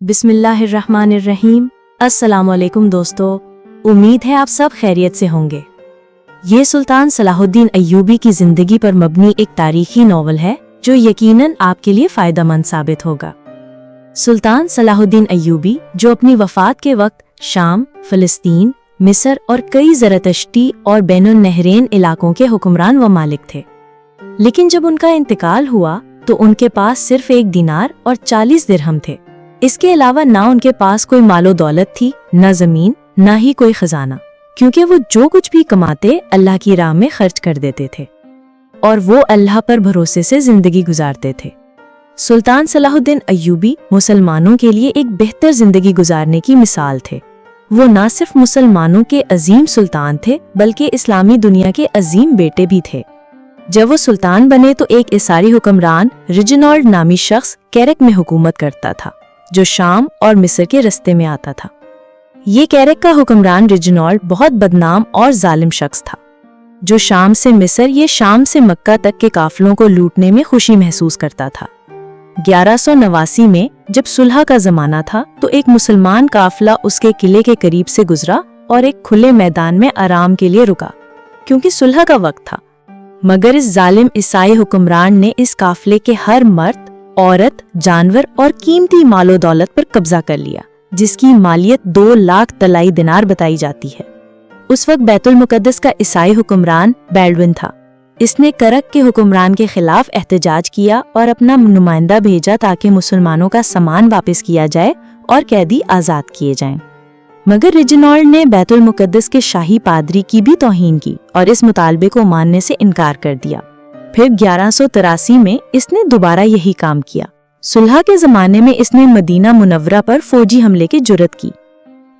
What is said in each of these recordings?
बिस्मिल्लाहिर्रहमानिर्रहीम। अस्सलाम वालेकुम दोस्तों, उम्मीद है आप सब खैरियत से होंगे। ये सुल्तान सलाहुद्दीन अय्यूबी की जिंदगी पर मबनी एक तारीखी नॉवल है जो यकीनन आपके लिए फ़ायदेमंद साबित होगा। सुल्तान सलाहुद्दीन अय्यूबी, जो अपनी वफ़ात के वक्त शाम, फ़लस्तीन, मिस्र और कई ज़रतश्ती और बैनुन नहरेन इलाकों के हुक्मरान व मालिक थे, लेकिन जब उनका इंतकाल हुआ तो उनके पास सिर्फ 1 दिनार और 40 दिरहम थे। इसके अलावा ना उनके पास कोई मालो दौलत थी, न जमीन, न ही कोई खजाना, क्योंकि वो जो कुछ भी कमाते अल्लाह की राह में खर्च कर देते थे और वो अल्लाह पर भरोसे से जिंदगी गुजारते थे। सुल्तान सलाहुद्दीन अय्यूबी मुसलमानों के लिए एक बेहतर जिंदगी गुजारने की मिसाल थे। वो न सिर्फ मुसलमानों के अजीम सुल्तान थे बल्कि इस्लामी दुनिया के अजीम बेटे भी थे। जब वो सुल्तान बने तो एक ईसाई हुक्मरान रिजिनॉल्ड नामी शख्स कैरक में हुकूमत करता था, जो शाम और मिस्र के रास्ते में आता था। ये कैरक का हुक्मरान रिजिनॉल्ड बहुत बदनाम और जालिम शख्स था, जो शाम से मिस्र या शाम से मक्का तक के काफिलों को लूटने में खुशी महसूस करता था। 1189 में जब सुलह का जमाना था तो एक मुसलमान काफिला उसके किले के करीब से गुजरा और एक खुले मैदान में आराम के लिए रुका, क्योंकि सुलह का वक्त था। मगर इस जालिम ईसाई हुक्मरान ने इस काफिले के हर मर्द, औरत, जानवर और कीमती मालो दौलत पर कब्जा कर लिया, जिसकी मालियत 2 लाख तलाई दिनार बताई जाती है। उस वक्त बैतुल मुकद्दस का ईसाई हुक्मरान बैल्डविन था। इसने करक के हुक्मरान के खिलाफ एहतजाज किया और अपना नुमाइंदा भेजा ताकि मुसलमानों का सामान वापस किया जाए और कैदी आजाद किए जाएं। मगर रिजिनॉल्ड ने बैतुल मुकद्दस के शाही पादरी की भी तौहीन की और इस मुतालबे को मानने से इनकार कर दिया। फिर 1183 में इसने दोबारा यही काम किया। सुलह के जमाने में इसने मदीना मुनव्वरा पर फौजी हमले की जुर्रत की।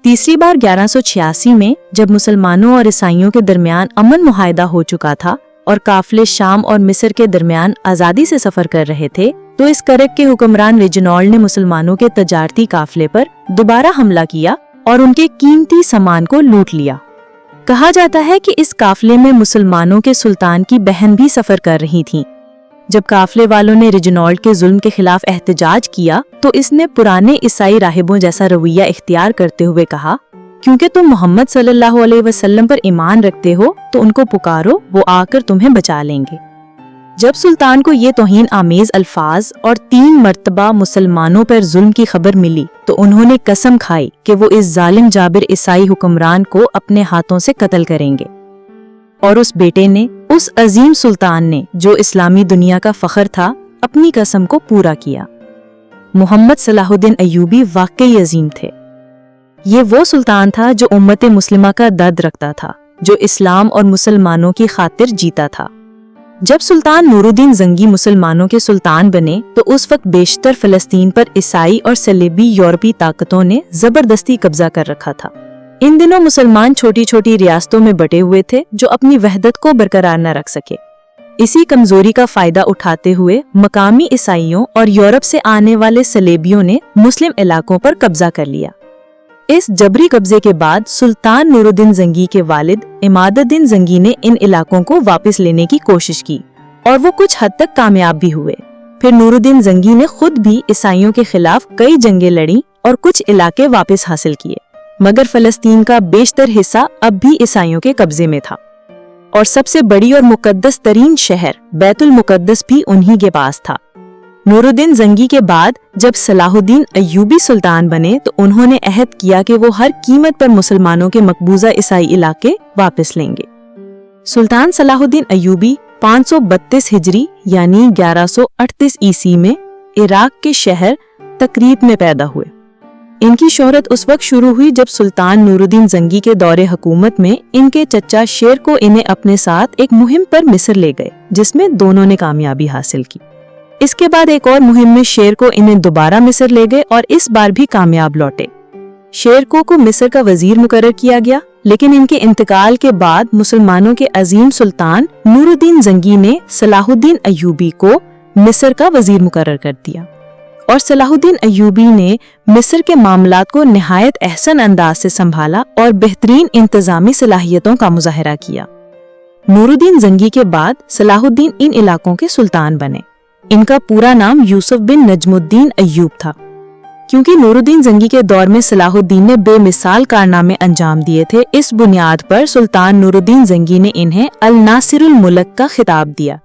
तीसरी बार 1186 में जब मुसलमानों और ईसाइयों के दरमियान अमन मुआहदा हो चुका था और काफिले शाम और मिस्र के दरमियान आजादी से सफर कर रहे थे, तो इस करक के हुक्मरान रिजिनॉल्ड ने मुसलमानों के तजारती काफिले पर दोबारा हमला किया और उनके कीमती सामान को लूट लिया। कहा जाता है कि इस काफिले में मुसलमानों के सुल्तान की बहन भी सफर कर रही थी। जब काफिले वालों ने रिजिनॉल्ड के जुल्म के खिलाफ एहतजाज किया तो इसने पुराने ईसाई राहिबों जैसा रवैया इख्तियार करते हुए कहा, क्योंकि तुम मोहम्मद सल्लल्लाहु अलैहि वसल्लम पर ईमान रखते हो तो उनको पुकारो, वो आकर तुम्हें बचा लेंगे। जब सुल्तान को ये तौहीन आमेज अल्फाज और 3 मर्तबा मुसलमानों पर जुल्म की खबर मिली तो उन्होंने कसम खाई कि वो इस जालिम जाबिर ईसाई हुक्मरान को अपने हाथों से कत्ल करेंगे। और उस बेटे ने, उस अजीम सुल्तान ने, जो इस्लामी दुनिया का फख्र था, अपनी कसम को पूरा किया। मोहम्मद सलाहुद्दीन अय्यूबी वाकई अजीम थे। ये वो सुल्तान था जो उम्मत मुस्लिमा का दर्द रखता था, जो इस्लाम और मुसलमानों की खातिर जीता था। जब सुल्तान नूरुद्दीन जंगी मुसलमानों के सुल्तान बने तो उस वक्त बेशतर फ़लस्तीन पर ईसाई और सलेबी यूरोपी ताकतों ने जबरदस्ती कब्जा कर रखा था। इन दिनों मुसलमान छोटी छोटी रियासतों में बटे हुए थे जो अपनी वहदत को बरकरार न रख सके। इसी कमजोरी का फायदा उठाते हुए मकामी ईसाइयों और यूरोप से आने वाले सलेबियों ने मुस्लिम इलाकों पर कब्जा कर लिया। इस जबरी कब्जे के बाद सुल्तान नूरुद्दीन जंगी के वालिद इमादुद्दीन जंगी ने इन इलाकों को वापस लेने की कोशिश की और वो कुछ हद तक कामयाब भी हुए। फिर नूरुद्दीन जंगी ने खुद भी ईसाइयों के खिलाफ कई जंगें लड़ी और कुछ इलाके वापस हासिल किए, मगर फ़लस्तीन का बेशतर हिस्सा अब भी ईसाइयों के कब्जे में था और सबसे बड़ी और मुकद्दस तरीन शहर बैतुल मुकद्दस भी उन्हीं के पास था। नूरुद्दीन जंगी के बाद जब सलाहुद्दीन अय्यूबी सुल्तान बने तो उन्होंने अहद किया कि वो हर कीमत पर मुसलमानों के मकबूजा ईसाई इलाके वापस लेंगे। सुल्तान सलाहुद्दीन अय्यूबी 532 हिजरी यानी 1138 ईसी में इराक के शहर तकरीत में पैदा हुए। इनकी शोहरत उस वक्त शुरू हुई जब सुल्तान नूरुद्दीन जंगी के दौरे हुकूमत में इनके चचा शेर को इन्हें अपने साथ एक मुहिम पर मिस्र ले गए, जिसमें दोनों ने कामयाबी हासिल की। इसके बाद एक और मुहिम में शेर को इन्हें दोबारा मिस्र ले गए और इस बार भी कामयाब लौटे। शेर को मिस्र का वजीर मुकर्रर किया गया, लेकिन इनके इंतकाल के बाद मुसलमानों के अजीम सुल्तान नूरुद्दीन जंगी ने सलाहुद्दीन अय्यूबी को मिस्र का वजीर मुकर्रर कर दिया और सलाहुद्दीन अय्यूबी ने मिस्र के मामलात को निहायत अहसन अंदाज से संभाला और बेहतरीन इंतजामी सलाहियतों का मुजाहरा किया। नूरुद्दीन जंगी के बाद सलाहुद्दीन इन इलाकों के सुल्तान बने। इनका पूरा नाम यूसुफ बिन नजमुद्दीन अय्यूब था। क्योंकि नूरुद्दीन जंगी के दौर में सलाहुद्दीन ने बेमिसाल कारनामे अंजाम दिए थे, इस बुनियाद पर सुल्तान नूरुद्दीन जंगी ने इन्हें अल नासिरुल मुल्क का खिताब दिया।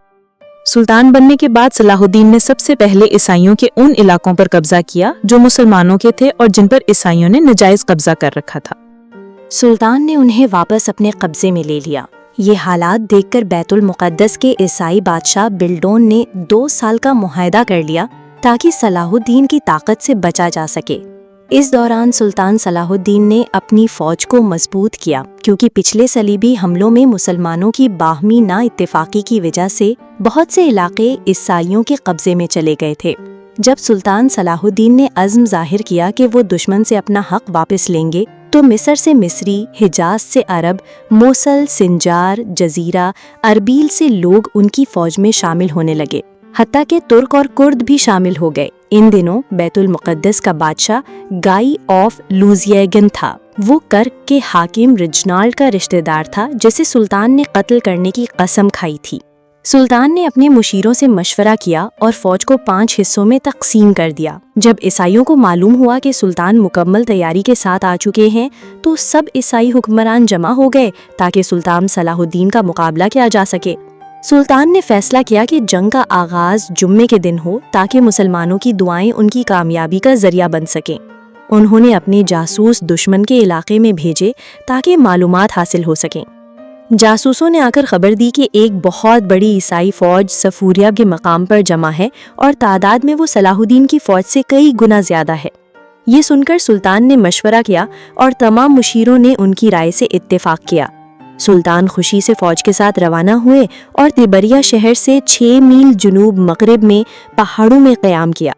सुल्तान बनने के बाद सलाहुद्दीन ने सबसे पहले ईसाइयों के उन इलाकों पर कब्जा किया जो मुसलमानों के थे और जिन पर ईसाइयों ने नाजायज कब्जा कर रखा था। सुल्तान ने उन्हें वापस अपने कब्जे में ले लिया। ये हालात देखकर बैतुल मुक़द्दस के ईसाई बादशाह बिल्डोन ने 2 साल का मुआहदा कर लिया ताकि सलाहुद्दीन की ताकत से बचा जा सके। इस दौरान सुल्तान सलाहुद्दीन ने अपनी फौज को मजबूत किया, क्योंकि पिछले सलीबी हमलों में मुसलमानों की बाहमी ना इत्तेफाकी की वजह से बहुत से इलाके ईसाइयों के कब्जे में चले गए थे। जब सुल्तान सलाहुद्दीन ने अज़्म जाहिर किया कि वो दुश्मन से अपना हक वापस लेंगे, तो मिस्र से मिस्री, हिजाज से अरब, मोसल, सिंजार, जजीरा, अरबील से लोग उनकी फौज में शामिल होने लगे। हत्ता के तुर्क और कुर्द भी शामिल हो गए। इन दिनों बैतुल मुक़द्दस का बादशाह गाई ऑफ लुजियगन था। वो कर्क के हाकिम रिजनाल्ड का रिश्तेदार था, जिसे सुल्तान ने कत्ल करने की कसम खाई थी। सुल्तान ने अपने मुशीरों से मशवरा किया और फौज को 5 हिस्सों में तकसीम कर दिया। जब ईसाइयों को मालूम हुआ कि सुल्तान मुकम्मल तैयारी के साथ आ चुके हैं, तो सब ईसाई हुक्मरान जमा हो गए ताकि सुल्तान सलाहुद्दीन का मुकाबला किया जा सके। सुल्तान ने फैसला किया कि जंग का आगाज जुम्मे के दिन हो, ताकि मुसलमानों की दुआएं उनकी कामयाबी का जरिया बन सकें। उन्होंने अपने जासूस दुश्मन के इलाके में भेजे ताकि मालूमात हासिल हो सकें। जासूसों ने आकर खबर दी कि एक बहुत बड़ी ईसाई फौज सफूरिया के मकाम पर जमा है और तादाद में वो सलाहुद्दीन की फौज से कई गुना ज्यादा है। ये सुनकर सुल्तान ने मशवरा किया और तमाम मुशीरों ने उनकी राय से इत्तेफाक किया। सुल्तान खुशी से फौज के साथ रवाना हुए और तिबरिया शहर से 6 मील जुनूब मगरिब में पहाड़ों में क़याम किया।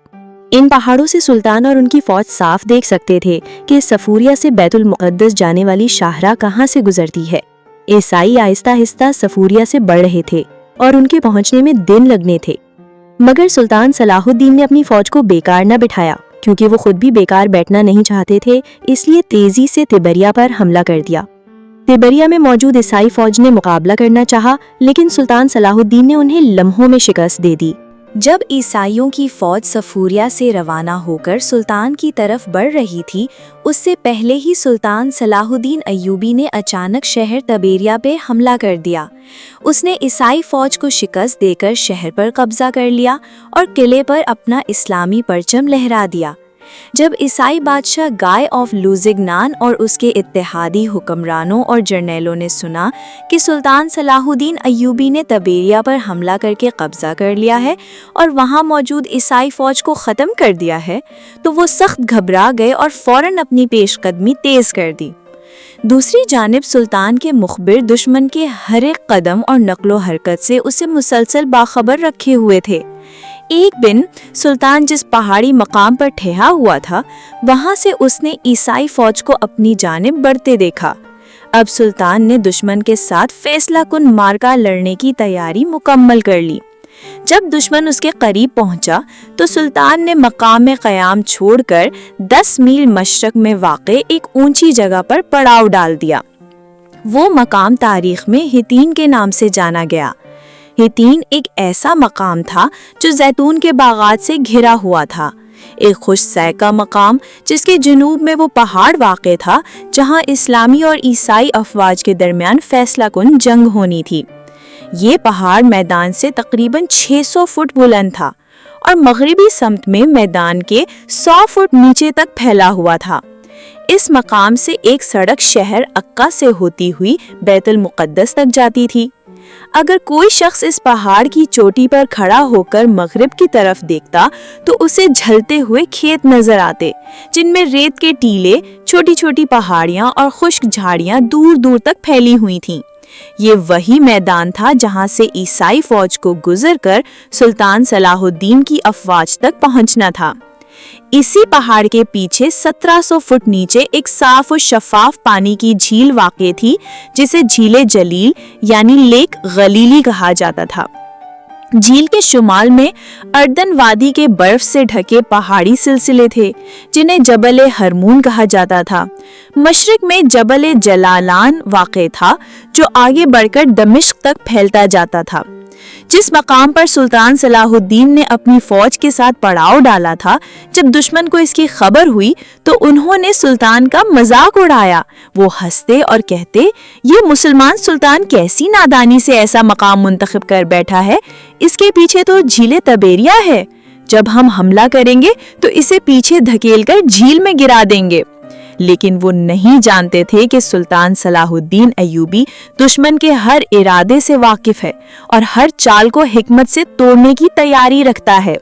इन पहाड़ों से सुल्तान और उनकी फौज साफ देख सकते थे कि सफूरिया से बैतुल मुक़द्दस जाने वाली शाहराह कहाँ से गुजरती है। ईसाई आहिस्ता आहिस्ता सफूरिया से बढ़ रहे थे और उनके पहुंचने में दिन लगने थे, मगर सुल्तान सलाहुद्दीन ने अपनी फौज को बेकार न बिठाया, क्योंकि वो खुद भी बेकार बैठना नहीं चाहते थे। इसलिए तेजी से तिबरिया पर हमला कर दिया। तिबरिया में मौजूद ईसाई फौज ने मुकाबला करना चाहा, लेकिन सुल्तान सलाहुद्दीन ने उन्हें लम्हों में शिकस्त दे दी। जब ईसाइयों की फौज सफूरिया से रवाना होकर सुल्तान की तरफ बढ़ रही थी, उससे पहले ही सुल्तान सलाहुद्दीन अय्यूबी ने अचानक शहर तबेरिया पे हमला कर दिया। उसने ईसाई फौज को शिकस्त देकर शहर पर कब्जा कर लिया और किले पर अपना इस्लामी परचम लहरा दिया। जब ईसाई बादशाह गाय ऑफ लुजिगनान और उसके इत्तेहादी हुक्मरानों और जर्नैलों ने सुना कि सुल्तान सलाहुद्दीन अय्यूबी ने तबेरिया पर हमला करके कब्जा कर लिया है और वहां मौजूद ईसाई फौज को ख़त्म कर दिया है, तो वो सख्त घबरा गए और फौरन अपनी पेशकदमी तेज कर दी। दूसरी जानिब सुल्तान के मुखबिर दुश्मन के हर एक कदम और नक्लो हरकत से उसे मुसलसल बाखबर रखे हुए थे। एक दिन सुल्तान जिस पहाड़ी मकाम पर ठहरा हुआ था, वहां से उसने ईसाई फौज को अपनी जानिब बढ़ते देखा। अब सुल्तान ने दुश्मन के साथ फैसला कुन मार्का लड़ने की तैयारी मुकम्मल कर ली। जब दुश्मन उसके करीब पहुंचा, तो सुल्तान ने मकाम क़याम छोड़कर 10 मील मशरक में वाक़े एक ऊंची जगह पर पड़ाव डाल दिया। वो मकाम तारीख में हितीन के नाम से जाना गया। हितीन एक ऐसा मकाम था जो जैतून के बागात से घिरा हुआ था, एक खुश सैका मकाम जिसके जुनूब में वो पहाड़ वाक़े था जहां इस्लामी और ईसाई अफवाज के दरमियान फैसला कुन जंग होनी थी। ये पहाड़ मैदान से तकरीबन 600 फुट बुलंद था और मगरिबी समत में मैदान के 100 फुट नीचे तक फैला हुआ था। इस मकाम से एक सड़क शहर अक्का से होती हुई बैतुल मुक़द्दस तक जाती थी। अगर कोई शख्स इस पहाड़ की चोटी पर खड़ा होकर मगरिब की तरफ देखता, तो उसे झलते हुए खेत नजर आते, जिनमें रेत के टीले, छोटी छोटी पहाड़ियां और खुश्क झाड़ियां दूर दूर तक फैली हुई थीं। ये वही मैदान था जहां से ईसाई फौज को गुजरकर सुल्तान सलाहुद्दीन की अफवाज तक पहुंचना था। इसी पहाड़ के पीछे 1700 फुट नीचे एक साफ और शफाफ पानी की झील वाक़े थी, जिसे झीले जलील यानी लेक गलीली कहा जाता था। झील के शुमाल में अर्दन वादी के बर्फ से ढके पहाड़ी सिलसिले थे, जिन्हें जबल हरमून कहा जाता था। मशरिक में जबल जलालान वाक़े था, जो आगे बढ़कर दमिश्क तक फैलता जाता था। जिस मकाम पर सुल्तान सलाहुद्दीन ने अपनी फौज के साथ पड़ाव डाला था, जब दुश्मन को इसकी खबर हुई तो उन्होंने सुल्तान का मजाक उड़ाया। वो हंसते और कहते, ये मुसलमान सुल्तान कैसी नादानी से ऐसा मकाम मुंतखब कर बैठा है, इसके पीछे तो झीले तबेरिया है। जब हम हमला करेंगे तो इसे पीछे धकेलकर झील में गिरा देंगे। लेकिन वो नहीं जानते थे कि सुल्तान सलाहुद्दीन अय्यूबी दुश्मन के हर इरादे से वाकिफ है और हर चाल को हिकमत से तोड़ने की तैयारी रखता है।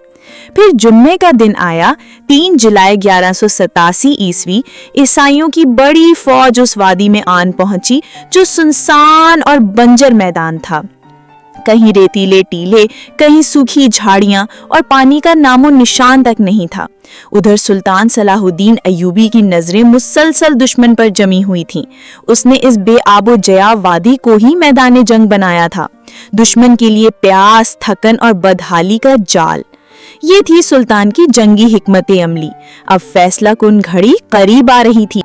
फिर जुम्मे का दिन आया, 3 जुलाई 1187 ईस्वी। ईसाइयों की बड़ी फौज उस वादी में आन पहुंची जो सुनसान और बंजर मैदान था। कहीं रेतीले टीले, कहीं सूखी झाड़ियां और पानी का नामो निशान तक नहीं था। उधर सुल्तान सलाहुद्दीन अय्यूबी की नजरें मुसलसल दुश्मन पर जमी हुई थीं। उसने इस बेआबो जया वादी को ही मैदान जंग बनाया था, दुश्मन के लिए प्यास, थकन और बदहाली का जाल। ये थी सुल्तान की जंगी हिकमत अमली। अब फैसला कुन घड़ी करीब आ रही थी।